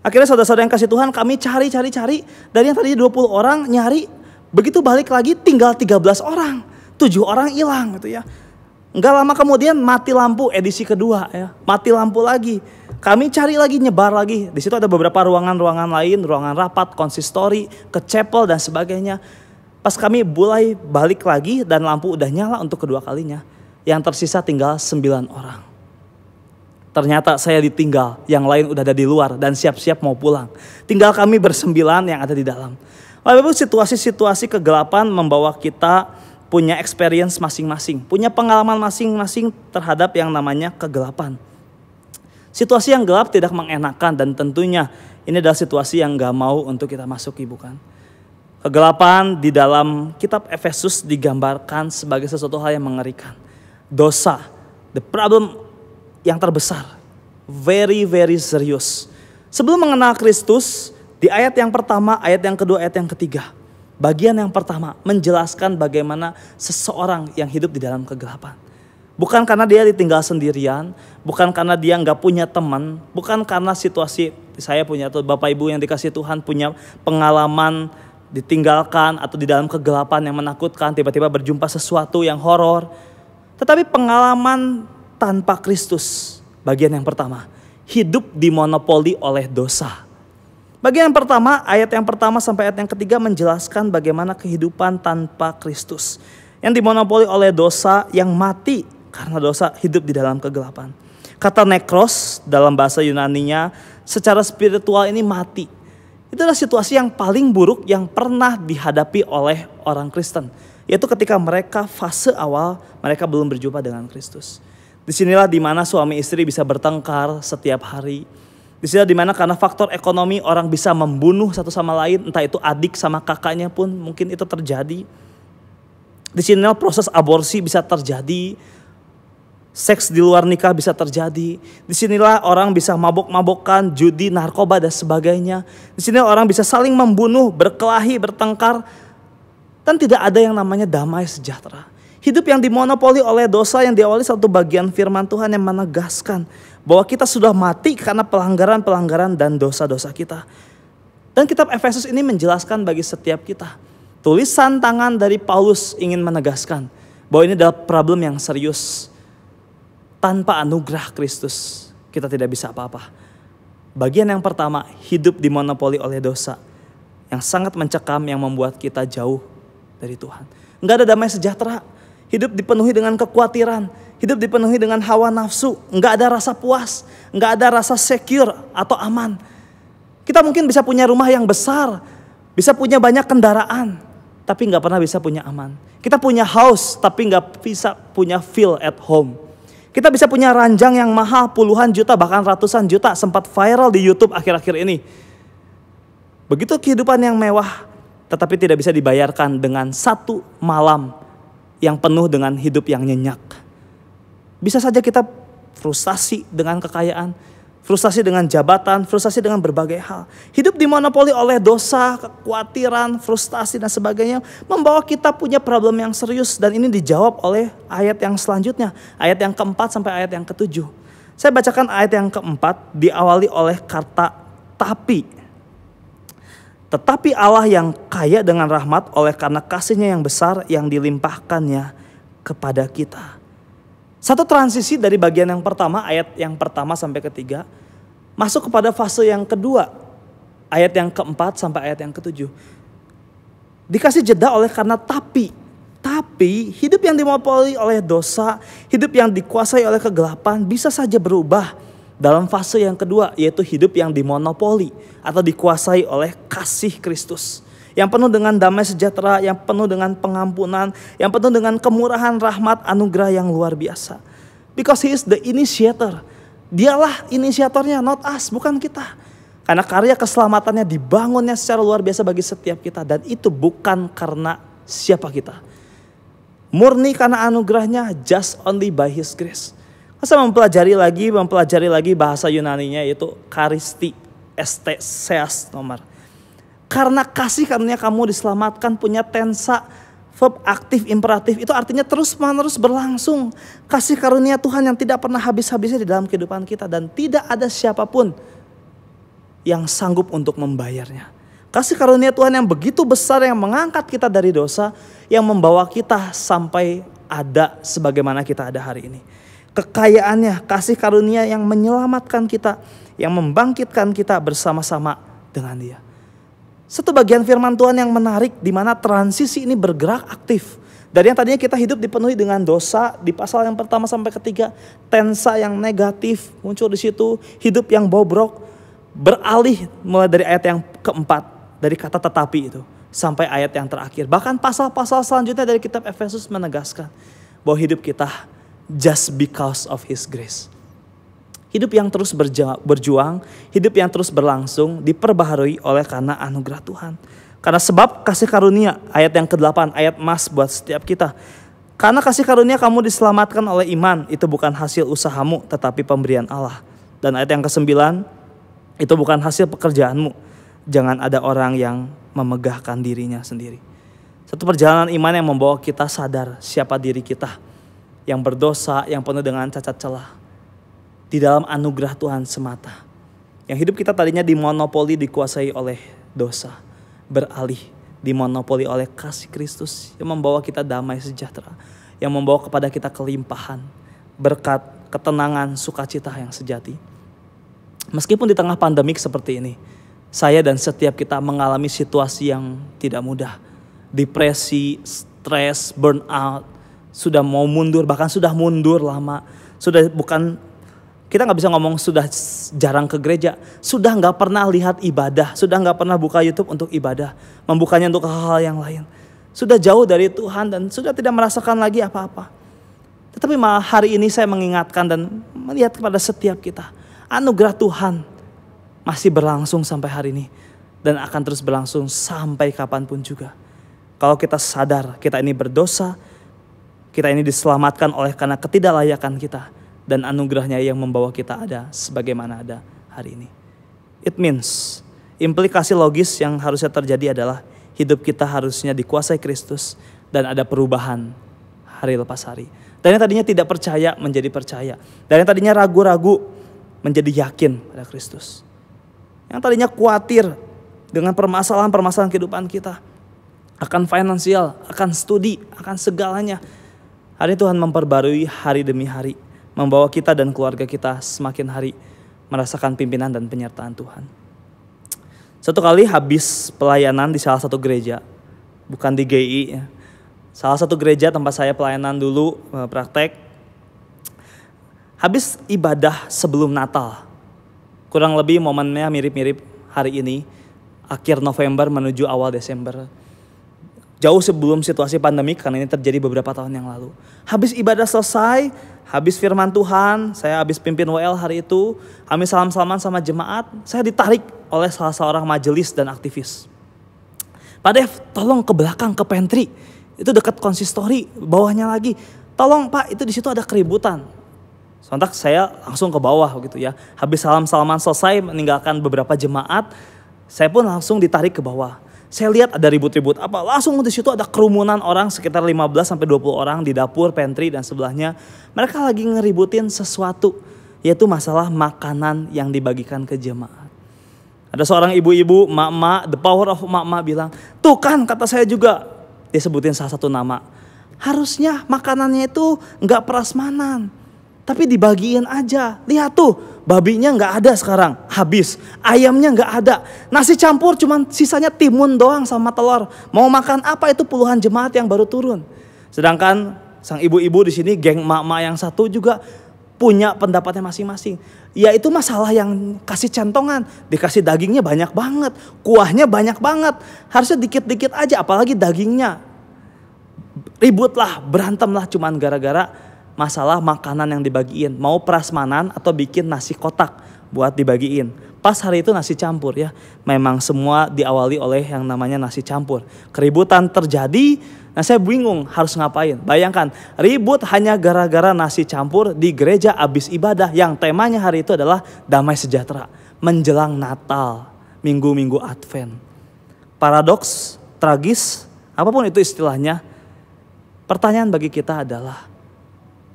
Akhirnya saudara-saudara yang kasih Tuhan, kami cari. Dari yang tadinya 20 orang nyari, begitu balik lagi tinggal 13 orang. 7 orang hilang gitu ya. Enggak lama kemudian mati lampu edisi kedua ya. Mati lampu lagi. Kami cari lagi, nyebar lagi. Di situ ada beberapa ruangan-ruangan lain, ruangan rapat, konsistori, ke chapel dan sebagainya. Pas kami mulai balik lagi dan lampu udah nyala untuk kedua kalinya. Yang tersisa tinggal 9 orang. Ternyata saya ditinggal, yang lain udah ada di luar dan siap-siap mau pulang. Tinggal kami bersembilan yang ada di dalam. Lalu situasi-situasi kegelapan membawa kita punya experience masing-masing. Punya pengalaman masing-masing terhadap yang namanya kegelapan. Situasi yang gelap tidak mengenakan dan tentunya ini adalah situasi yang gak mau untuk kita masuki, bukan? Kegelapan di dalam kitab Efesus digambarkan sebagai sesuatu hal yang mengerikan. Dosa, the problem yang terbesar, very serius. Sebelum mengenal Kristus, di ayat yang pertama, ayat yang kedua, ayat yang ketiga, bagian yang pertama menjelaskan bagaimana seseorang yang hidup di dalam kegelapan. Bukan karena dia ditinggal sendirian, bukan karena dia nggak punya teman, bukan karena situasi saya punya atau Bapak Ibu yang dikasih Tuhan punya pengalaman ditinggalkan atau di dalam kegelapan yang menakutkan, tiba-tiba berjumpa sesuatu yang horor. Tetapi pengalaman tanpa Kristus, bagian yang pertama, hidup dimonopoli oleh dosa. Bagian yang pertama, ayat yang pertama sampai ayat yang ketiga menjelaskan bagaimana kehidupan tanpa Kristus. Yang dimonopoli oleh dosa yang mati karena dosa hidup di dalam kegelapan. Kata nekros dalam bahasa Yunaninya secara spiritual ini mati. Itu adalah situasi yang paling buruk yang pernah dihadapi oleh orang Kristen. Yaitu ketika mereka fase awal mereka belum berjumpa dengan Kristus. Disinilah dimana suami istri bisa bertengkar setiap hari. Disinilah dimana karena faktor ekonomi orang bisa membunuh satu sama lain. Entah itu adik sama kakaknya pun mungkin itu terjadi. Disinilah proses aborsi bisa terjadi. Seks di luar nikah bisa terjadi. Disinilah orang bisa mabok-mabokan, judi, narkoba dan sebagainya. Disinilah orang bisa saling membunuh, berkelahi, bertengkar. Dan tidak ada yang namanya damai sejahtera. Hidup yang dimonopoli oleh dosa yang diawali satu bagian firman Tuhan yang menegaskan bahwa kita sudah mati karena pelanggaran-pelanggaran dan dosa-dosa kita. Dan kitab Efesus ini menjelaskan bagi setiap kita. Tulisan tangan dari Paulus ingin menegaskan bahwa ini adalah problem yang serius. Tanpa anugerah Kristus kita tidak bisa apa-apa. Bagian yang pertama, hidup dimonopoli oleh dosa yang sangat mencekam yang membuat kita jauh dari Tuhan. Enggak ada damai sejahtera. Hidup dipenuhi dengan kekhawatiran, hidup dipenuhi dengan hawa nafsu, enggak ada rasa puas, enggak ada rasa secure atau aman. Kita mungkin bisa punya rumah yang besar, bisa punya banyak kendaraan, tapi enggak pernah bisa punya aman. Kita punya house, tapi enggak bisa punya feel at home. Kita bisa punya ranjang yang mahal puluhan juta bahkan ratusan juta, sempat viral di YouTube akhir-akhir ini. Begitu kehidupan yang mewah, tetapi tidak bisa dibayarkan dengan satu malam yang penuh dengan hidup yang nyenyak. Bisa saja kita frustasi dengan kekayaan, frustasi dengan jabatan, frustasi dengan berbagai hal. Hidup dimonopoli oleh dosa, kekhawatiran, frustasi dan sebagainya membawa kita punya problem yang serius, dan ini dijawab oleh ayat yang selanjutnya, ayat yang keempat sampai ayat yang ketujuh. Saya bacakan ayat yang keempat, diawali oleh kata tapi. Tetapi Allah yang kaya dengan rahmat oleh karena kasih-Nya yang besar yang dilimpahkannya kepada kita. Satu transisi dari bagian yang pertama, ayat yang pertama sampai ketiga, masuk kepada fase yang kedua, ayat yang keempat sampai ayat yang ketujuh. Dikasih jeda oleh karena tapi hidup yang dimonopoli oleh dosa, hidup yang dikuasai oleh kegelapan bisa saja berubah dalam fase yang kedua, yaitu hidup yang dimonopoli atau dikuasai oleh kasih Kristus. Yang penuh dengan damai sejahtera, yang penuh dengan pengampunan, yang penuh dengan kemurahan, rahmat, anugerah yang luar biasa. Because He is the initiator. Dialah inisiatornya, not us, bukan kita. Karena karya keselamatannya dibangunnya secara luar biasa bagi setiap kita. Dan itu bukan karena siapa kita. Murni karena anugerahnya, just only by His grace. Saya mempelajari lagi bahasa Yunaninya, yaitu karisti, seas nomor. Karena kasih karunia kamu diselamatkan punya tensa verb aktif imperatif, itu artinya terus menerus berlangsung. Kasih karunia Tuhan yang tidak pernah habis-habisnya di dalam kehidupan kita, dan tidak ada siapapun yang sanggup untuk membayarnya. Kasih karunia Tuhan yang begitu besar, yang mengangkat kita dari dosa, yang membawa kita sampai ada sebagaimana kita ada hari ini. Kekayaannya, kasih karunia yang menyelamatkan kita, yang membangkitkan kita bersama-sama dengan Dia. Satu bagian firman Tuhan yang menarik, di mana transisi ini bergerak aktif. Dari yang tadinya kita hidup dipenuhi dengan dosa, di pasal yang pertama sampai ketiga, tensa yang negatif muncul di situ, hidup yang bobrok, beralih mulai dari ayat yang keempat, dari kata tetapi itu, sampai ayat yang terakhir. Bahkan pasal-pasal selanjutnya dari kitab Efesus menegaskan bahwa hidup kita just because of His grace. Hidup yang terus berjuang, hidup yang terus berlangsung, diperbaharui oleh karena anugerah Tuhan. Karena sebab kasih karunia, ayat yang ke-8, ayat emas buat setiap kita. Karena kasih karunia kamu diselamatkan oleh iman, itu bukan hasil usahamu tetapi pemberian Allah. Dan ayat yang ke-9, itu bukan hasil pekerjaanmu. Jangan ada orang yang memegahkan dirinya sendiri. Satu perjalanan iman yang membawa kita sadar siapa diri kita, yang berdosa, yang penuh dengan cacat celah. Di dalam anugerah Tuhan semata. Yang hidup kita tadinya dimonopoli, dikuasai oleh dosa, beralih dimonopoli oleh kasih Kristus yang membawa kita damai sejahtera, yang membawa kepada kita kelimpahan, berkat, ketenangan, sukacita yang sejati. Meskipun di tengah pandemik seperti ini, saya dan setiap kita mengalami situasi yang tidak mudah. Depresi, stres, burnout, sudah mau mundur, bahkan sudah mundur lama. Kita gak bisa ngomong sudah jarang ke gereja, sudah gak pernah lihat ibadah, sudah gak pernah buka YouTube untuk ibadah, membukanya untuk hal-hal yang lain. Sudah jauh dari Tuhan dan sudah tidak merasakan lagi apa-apa. Tetapi hari ini saya mengingatkan dan melihat kepada setiap kita, anugerah Tuhan masih berlangsung sampai hari ini dan akan terus berlangsung sampai kapanpun juga. Kalau kita sadar kita ini berdosa, kita ini diselamatkan oleh karena ketidaklayakan kita, dan anugerahnya yang membawa kita ada sebagaimana ada hari ini. It means, implikasi logis yang harusnya terjadi adalah hidup kita harusnya dikuasai Kristus dan ada perubahan hari lepas hari. Dan yang tadinya tidak percaya menjadi percaya. Dan yang tadinya ragu-ragu menjadi yakin pada Kristus. Yang tadinya khawatir dengan permasalahan-permasalahan kehidupan kita, akan finansial, akan studi, akan segalanya. Hari Tuhan memperbarui hari demi hari, membawa kita dan keluarga kita semakin hari merasakan pimpinan dan penyertaan Tuhan. Satu kali habis pelayanan di salah satu gereja, bukan di GI, salah satu gereja tempat saya pelayanan dulu praktek. Habis ibadah sebelum Natal, kurang lebih momennya mirip-mirip hari ini, akhir November menuju awal Desember. Jauh sebelum situasi pandemik, karena ini terjadi beberapa tahun yang lalu. Habis ibadah selesai, habis firman Tuhan, saya habis pimpin WL hari itu, kami salam-salaman sama jemaat, saya ditarik oleh salah seorang majelis dan aktivis. Pak Dev, tolong ke belakang, ke pantry, itu dekat konsistori, bawahnya lagi. Tolong Pak, itu di situ ada keributan. Sontak saya langsung ke bawah gitu ya. Habis salam-salaman selesai meninggalkan beberapa jemaat, saya pun langsung ditarik ke bawah. Saya lihat ada ribut-ribut apa, langsung di situ ada kerumunan orang sekitar 15 sampai 20 orang di dapur, pantry dan sebelahnya. Mereka lagi ngeributin sesuatu, yaitu masalah makanan yang dibagikan ke jemaat. Ada seorang ibu-ibu, mak-mak, the power of mak-mak bilang, "Tuh kan kata saya juga." Dia sebutin salah satu nama. Harusnya makanannya itu nggak prasmanan, tapi dibagiin aja. Lihat tuh, babinya nggak ada sekarang, habis. Ayamnya nggak ada. Nasi campur cuman sisanya timun doang sama telur. Mau makan apa itu puluhan jemaat yang baru turun. Sedangkan sang ibu-ibu di sini, geng mak-mak yang satu juga punya pendapatnya masing-masing. Ya itu masalah yang kasih centongan, dikasih dagingnya banyak banget, kuahnya banyak banget. Harusnya dikit-dikit aja, apalagi dagingnya. Ributlah, berantemlah cuman gara-gara masalah makanan yang dibagiin. Mau prasmanan atau bikin nasi kotak buat dibagiin. Pas hari itu nasi campur ya. Memang semua diawali oleh yang namanya nasi campur. Keributan terjadi, nah saya bingung harus ngapain. Bayangkan, ribut hanya gara-gara nasi campur di gereja abis ibadah yang temanya hari itu adalah damai sejahtera. Menjelang Natal, minggu-minggu Advent. Paradoks, tragis, apapun itu istilahnya. Pertanyaan bagi kita adalah,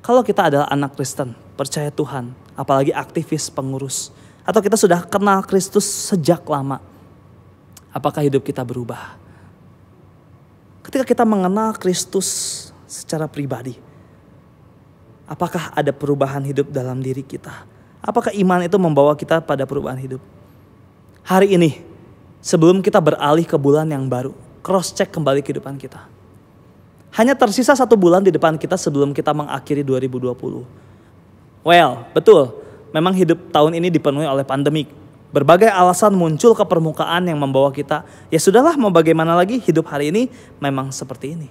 kalau kita adalah anak Kristen, percaya Tuhan, apalagi aktivis pengurus, atau kita sudah kenal Kristus sejak lama, apakah hidup kita berubah? Ketika kita mengenal Kristus secara pribadi, apakah ada perubahan hidup dalam diri kita? Apakah iman itu membawa kita pada perubahan hidup? Hari ini, sebelum kita beralih ke bulan yang baru, cross check kembali kehidupan kita. Hanya tersisa 1 bulan di depan kita sebelum kita mengakhiri 2020. Well, betul. Memang hidup tahun ini dipenuhi oleh pandemik. Berbagai alasan muncul ke permukaan yang membawa kita, ya sudahlah mau bagaimana lagi, hidup hari ini memang seperti ini.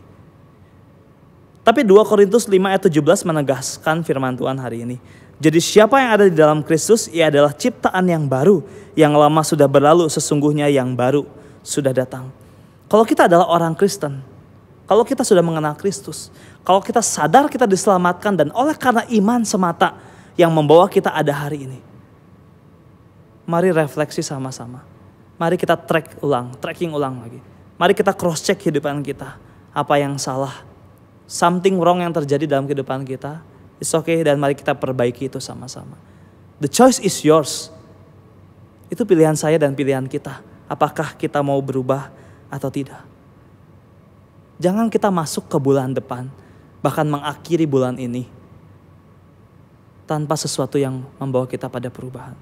Tapi 2 Korintus 5 ayat 17 menegaskan firman Tuhan hari ini. Jadi siapa yang ada di dalam Kristus, ia adalah ciptaan yang baru. Yang lama sudah berlalu, sesungguhnya yang baru sudah datang. Kalau kita adalah orang Kristen, kalau kita sudah mengenal Kristus, kalau kita sadar kita diselamatkan dan oleh karena iman semata yang membawa kita ada hari ini. Mari refleksi sama-sama. Mari kita tracking ulang lagi. Mari kita cross check kehidupan kita. Apa yang salah? Something wrong yang terjadi dalam kehidupan kita. It's okay, dan mari kita perbaiki itu sama-sama. The choice is yours. Itu pilihan saya dan pilihan kita. Apakah kita mau berubah atau tidak? Jangan kita masuk ke bulan depan, bahkan mengakhiri bulan ini, tanpa sesuatu yang membawa kita pada perubahan.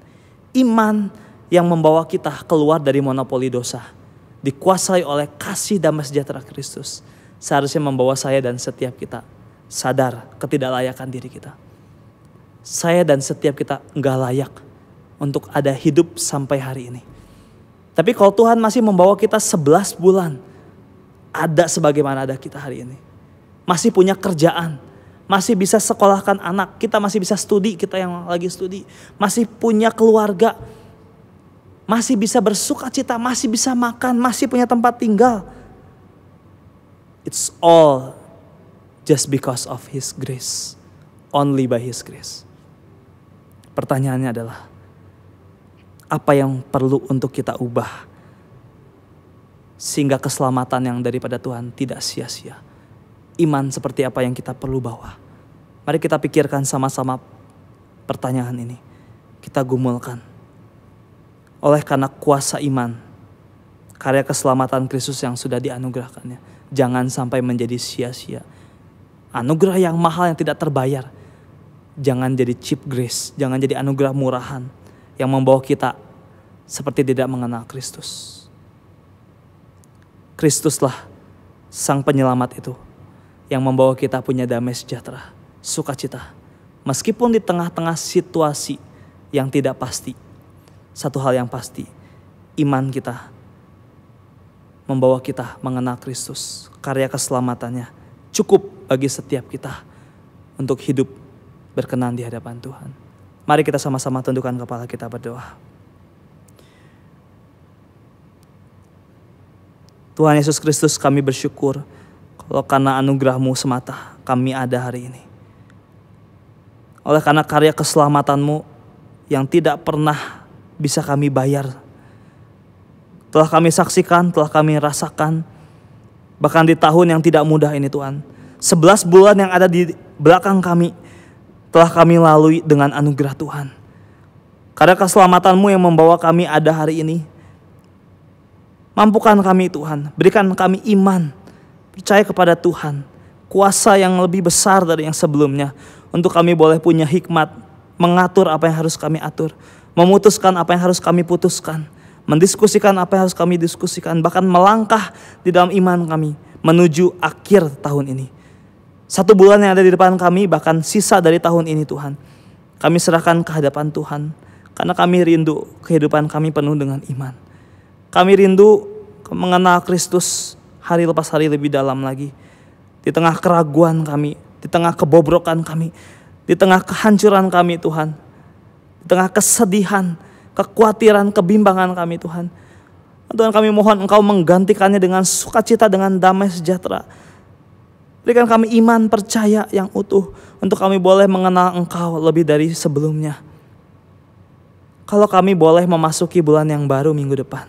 Iman yang membawa kita keluar dari monopoli dosa, dikuasai oleh kasih damai sejahtera Kristus, seharusnya membawa saya dan setiap kita sadar ketidaklayakan diri kita. Saya dan setiap kita enggak layak untuk ada hidup sampai hari ini. Tapi kalau Tuhan masih membawa kita 11 bulan, ada sebagaimana ada kita hari ini. Masih punya kerjaan, masih bisa sekolahkan anak, kita masih bisa studi, kita yang lagi studi. Masih punya keluarga, masih bisa bersukacita, masih bisa makan, masih punya tempat tinggal. It's all just because of His grace. Only by His grace. Pertanyaannya adalah, apa yang perlu untuk kita ubah sehingga keselamatan yang daripada Tuhan tidak sia-sia? Iman seperti apa yang kita perlu bawa? Mari kita pikirkan sama-sama pertanyaan ini. Kita gumulkan. Oleh karena kuasa iman, karya keselamatan Kristus yang sudah dianugerahkannya, jangan sampai menjadi sia-sia. Anugerah yang mahal yang tidak terbayar. Jangan jadi cheap grace, jangan jadi anugerah murahan yang membawa kita seperti tidak mengenal Kristus. Kristuslah sang penyelamat itu yang membawa kita punya damai sejahtera, sukacita. Meskipun di tengah-tengah situasi yang tidak pasti, satu hal yang pasti, iman kita membawa kita mengenal Kristus. Karya keselamatannya cukup bagi setiap kita untuk hidup berkenan di hadapan Tuhan. Mari kita sama-sama tundukkan kepala kita berdoa. Tuhan Yesus Kristus, kami bersyukur kalau karena anugerah-Mu semata kami ada hari ini. oleh karena karya keselamatan-Mu yang tidak pernah bisa kami bayar. Telah kami saksikan, telah kami rasakan, bahkan di tahun yang tidak mudah ini Tuhan. 11 bulan yang ada di belakang kami telah kami lalui dengan anugerah Tuhan. Karena keselamatan-Mu yang membawa kami ada hari ini. Mampukan kami Tuhan, berikan kami iman, percaya kepada Tuhan, kuasa yang lebih besar dari yang sebelumnya, untuk kami boleh punya hikmat, mengatur apa yang harus kami atur, memutuskan apa yang harus kami putuskan, mendiskusikan apa yang harus kami diskusikan, bahkan melangkah di dalam iman kami menuju akhir tahun ini. 1 bulan yang ada di depan kami, bahkan sisa dari tahun ini Tuhan, kami serahkan ke hadapan Tuhan, karena kami rindu kehidupan kami penuh dengan iman. Kami rindu mengenal Kristus hari lepas hari lebih dalam lagi. Di tengah keraguan kami, di tengah kebobrokan kami, di tengah kehancuran kami Tuhan, di tengah kesedihan, kekhawatiran, kebimbangan kami Tuhan. Tuhan, kami mohon Engkau menggantikannya dengan sukacita, dengan damai sejahtera. Berikan kami iman percaya yang utuh untuk kami boleh mengenal Engkau lebih dari sebelumnya. Kalau kami boleh memasuki bulan yang baru minggu depan,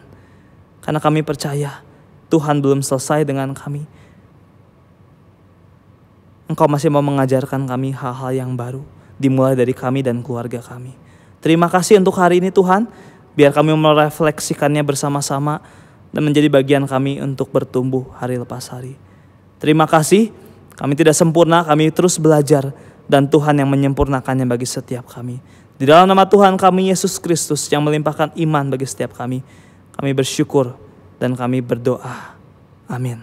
karena kami percaya Tuhan belum selesai dengan kami. Engkau masih mau mengajarkan kami hal-hal yang baru, dimulai dari kami dan keluarga kami. Terima kasih untuk hari ini Tuhan, biar kami merefleksikannya bersama-sama dan menjadi bagian kami untuk bertumbuh hari lepas hari. Terima kasih, kami tidak sempurna, kami terus belajar, dan Tuhan yang menyempurnakannya bagi setiap kami. Di dalam nama Tuhan kami Yesus Kristus yang melimpahkan iman bagi setiap kami bersyukur dan kami berdoa. Amin.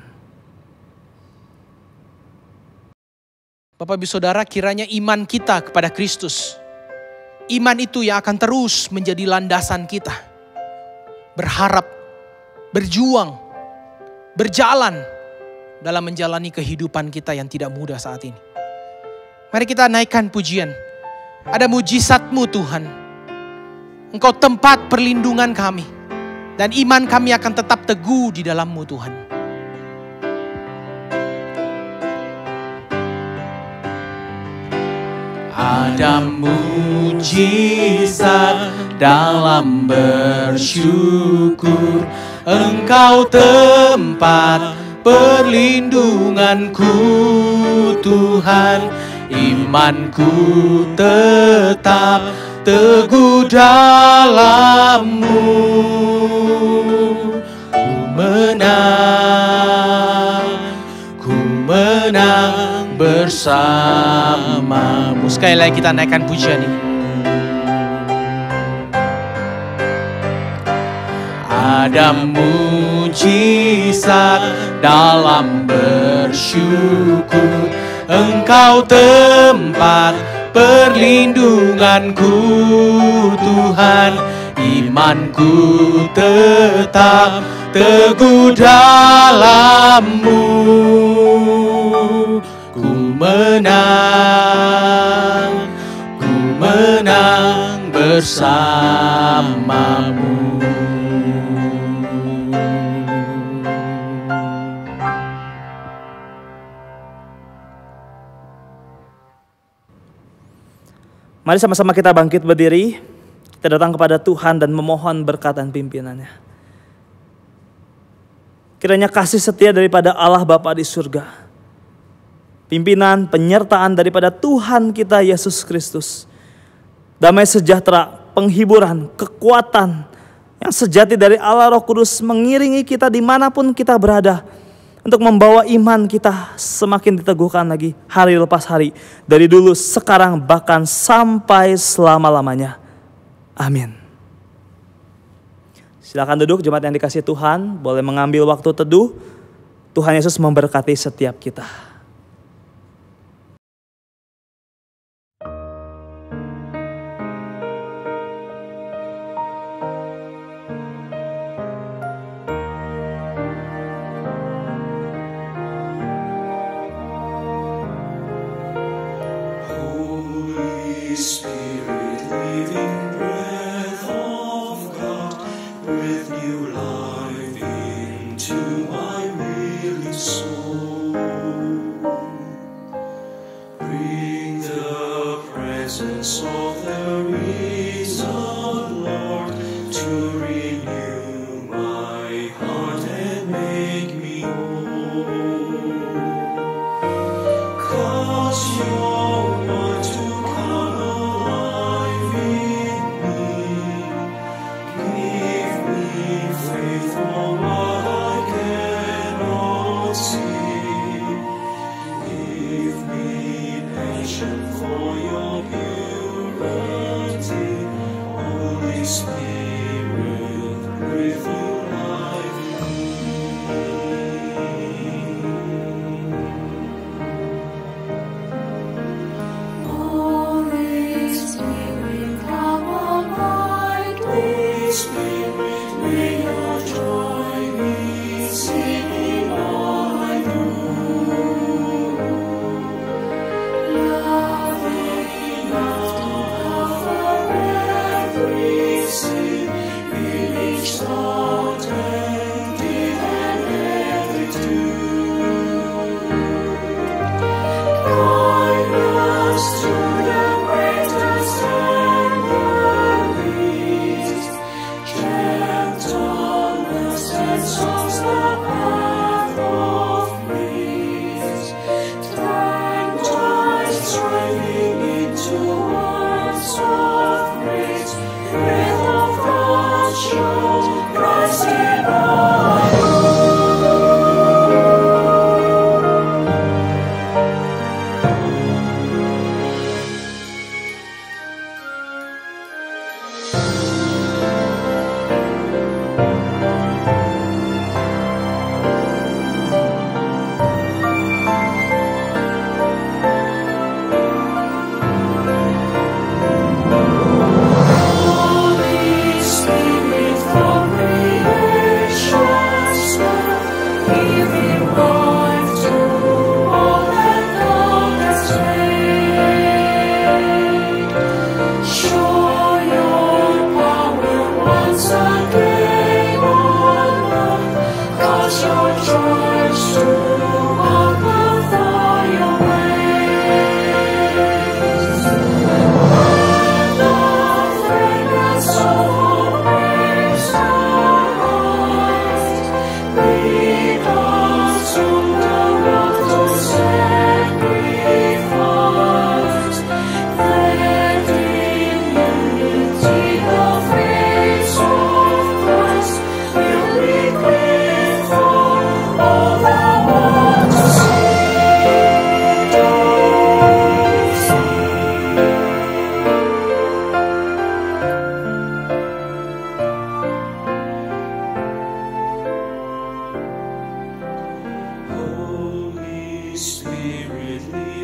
Bapak Ibu Saudara, kiranya iman kita kepada Kristus, iman itu yang akan terus menjadi landasan kita. Berharap, berjuang, berjalan dalam menjalani kehidupan kita yang tidak mudah saat ini. Mari kita naikkan pujian. Ada mujizat-Mu Tuhan. Engkau tempat perlindungan kami. Dan iman kami akan tetap teguh di dalam-Mu Tuhan. Ada mujizat dalam bersyukur. Engkau tempat perlindunganku Tuhan. Imanku tetap teguh dalam-Mu. Ku menang bersama-Mu. Sekali lagi kita naikkan pujian ini. Ada mujizat dalam bersyukur. Engkau tempat perlindunganku Tuhan. Imanku tetap teguh dalam-Mu. Ku menang bersama-Mu. Mari sama-sama kita bangkit berdiri. Kita datang kepada Tuhan dan memohon berkat dan pimpinannya. Kiranya kasih setia daripada Allah Bapa di surga, pimpinan, penyertaan daripada Tuhan kita Yesus Kristus, damai sejahtera, penghiburan, kekuatan yang sejati dari Allah Roh Kudus mengiringi kita dimanapun kita berada, untuk membawa iman kita semakin diteguhkan lagi hari lepas hari. Dari dulu, sekarang, bahkan sampai selama-lamanya. Amin. Silakan duduk jemaat yang dikasihi Tuhan. Boleh mengambil waktu teduh. Tuhan Yesus memberkati setiap kita. Spirit, living breath of God, breathe new life into my weary soul. presence of the risen Lord to renew my heart and make me whole. 'Cause you're one to come alive in me. Give me faith for what I cannot see. Give me passion for your purity. Holy Spirit, breathe new life in me. Holy Spirit, come abide with me. May your joy be seen in all I do. Love enough to cover every sin, in each thought and deed and every tune. Kindness to the greatest and the least, gentleness and soft's the path of peace. Turn joy striving into words of praise, breath of God show Christ in all I do. Holy Spirit from creation's start, giving life to all that God has made. Show your power once again on earth, 'cause your church to walk before your ways. Let the fragrance of hope raise arise. Lead us on the road to sacrifice. That in unity the face of Christ will be clear for all the world to see. Holy Spirit, lead